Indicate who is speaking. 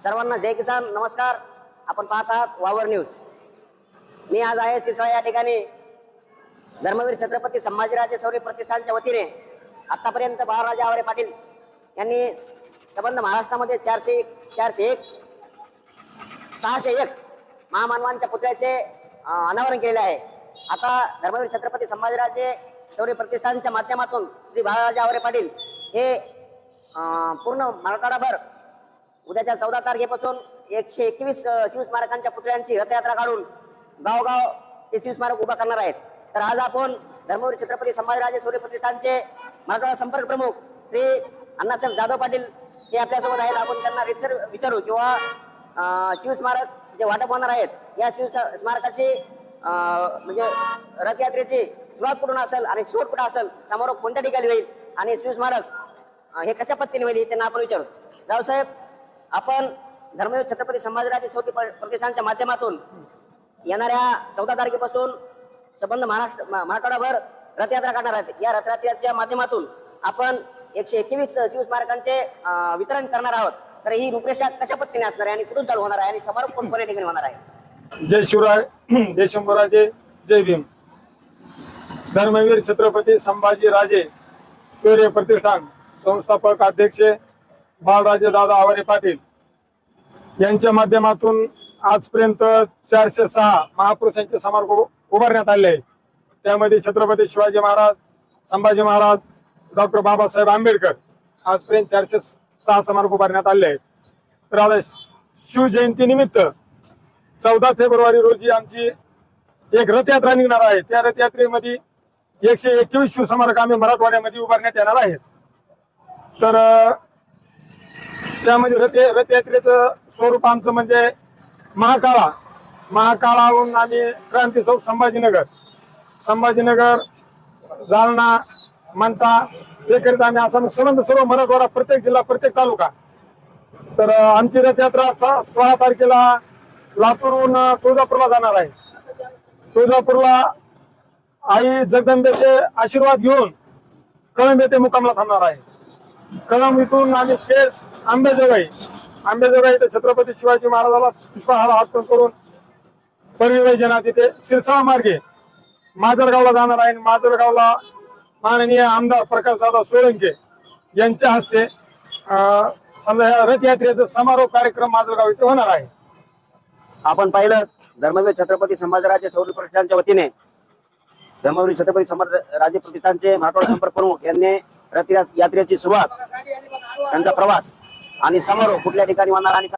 Speaker 1: सर्वांना जय किसान, नमस्कार. आपण पाहत आहात वावर न्यूज. मी आज आहे सिसोळा या ठिकाणी धर्मवीर छत्रपती संभाजीराजे शौर्य प्रतिष्ठानच्या वतीने आतापर्यंत बाळराजे आवरे पाटील यांनी संबंध महाराष्ट्रामध्ये 401 601 महामानवांच्या पुतळ्याचे अनावरण केलेले आहे. आता धर्मवीर छत्रपती संभाजीराजे शौर्य प्रतिष्ठानच्या माध्यमातून श्री बाळराजे आवरे पाटील हे पूर्ण मराठवाडाभर उद्याच्या 14 तारखेपासून 121 शिवस्मारकांच्या पुतळ्यांची रथयात्रा काढून गावगाव ते शिवस्मारक उभा करणार आहेत. तर आज आपण धर्मवीर छत्रपती संभाजीराजे शौर्य प्रतिष्ठानचे मराठवाडा संपर्क प्रमुख श्री अण्णासाहेब जाधव पाटील हे आपल्यासोबत आहेत. आपण त्यांना विचारू किंवा शिवस्मारक जे वाटप होणार आहेत या शिवस्मारकाची म्हणजे रथयात्रेची सुरुवात कुठून असेल आणि शेवट कुठं असेल, समारोप कोणत्या ठिकाणी होईल आणि शिवस्मारक हे कशा पद्धतीने होईल त्यांना आपण विचारू. रावसाहेब, आपण धर्मवीर छत्रपती संभाजीराजे शौर्य प्रतिष्ठानच्या माध्यमातून येणाऱ्या 14 तारखेपासून संबंध मराठवाडाभर रथयात्रा करणार आहेत. या रथयात्रेच्या माध्यमातून आपण 121 शिवस्मारकांचे वितरण करणार आहोत. तर ही रूपरेषा कशा पद्धतीने असणार आहे आणि कुठून चालू होणार आहे आणि समारोप कोणत्या ठिकाणी होणार आहे?
Speaker 2: जय शिवराय, जय शंभूराजे, जय भीम. धर्मवीर छत्रपती संभाजीराजे शौर्य प्रतिष्ठान संस्थापक अध्यक्ष बाळराजे दादा आवरे पाटील यांच्या माध्यमातून आजपर्यंत 406 महापुरुषांचे समारोप उभारण्यात आले आहे. त्यामध्ये छत्रपती शिवाजी महाराज, संभाजी महाराज, डॉक्टर बाबासाहेब आंबेडकर आजपर्यंत 406 समारोप उभारण्यात आले आहेत. तर आता शिवजयंती निमित्त 14 फेब्रुवारी रोजी आमची एक रथयात्रा निघणार आहे. त्या रथयात्रेमध्ये 121 शिवस्मारक आम्ही मराठवाड्यामध्ये उभारण्यात येणार आहेत. तर त्यामध्ये रथयात्रेचं स्वरूप आमचं म्हणजे महाकाळाहून आम्ही क्रांती चौक संभाजीनगर जालना मंठा हे करीत आम्ही असं संबंध सर्व मराठवाडा, प्रत्येक जिल्हा, प्रत्येक तालुका. तर आमची रथयात्रा 16 तारखेला लातूरहून तुळजापूरला जाणार आहे. तुळजापूरला आई जगदंबेचे आशीर्वाद घेऊन कळंब येथे मुक्कामला थांबणार आहे. कळंब इथून आम्ही केस आंबेजोगाई इथे छत्रपती शिवाजी महाराजाला पुष्पहार अर्पण करून परिवैजना तिथे सिरसाळा मार्गे माजलगावला जाणार आहे. माजलगावला माननीय आमदार प्रकाशदादा सोळंके यांच्या हस्ते समजा रथयात्रेचा समारोप कार्यक्रम माजलगाव इथे होणार आहे.
Speaker 1: आपण पाहिलं धर्मवीर छत्रपती संभाजीराजे शौर्य प्रतिष्ठानच्या वतीने धर्मवीर छत्रपती संभाजीराजे प्रतिष्ठानचे मराठवाडा संपर्क प्रमुख यांनी रथयात्रेची सुरुवात, त्यांचा प्रवास आणि समारोप कुठल्या ठिकाणी होणार आणि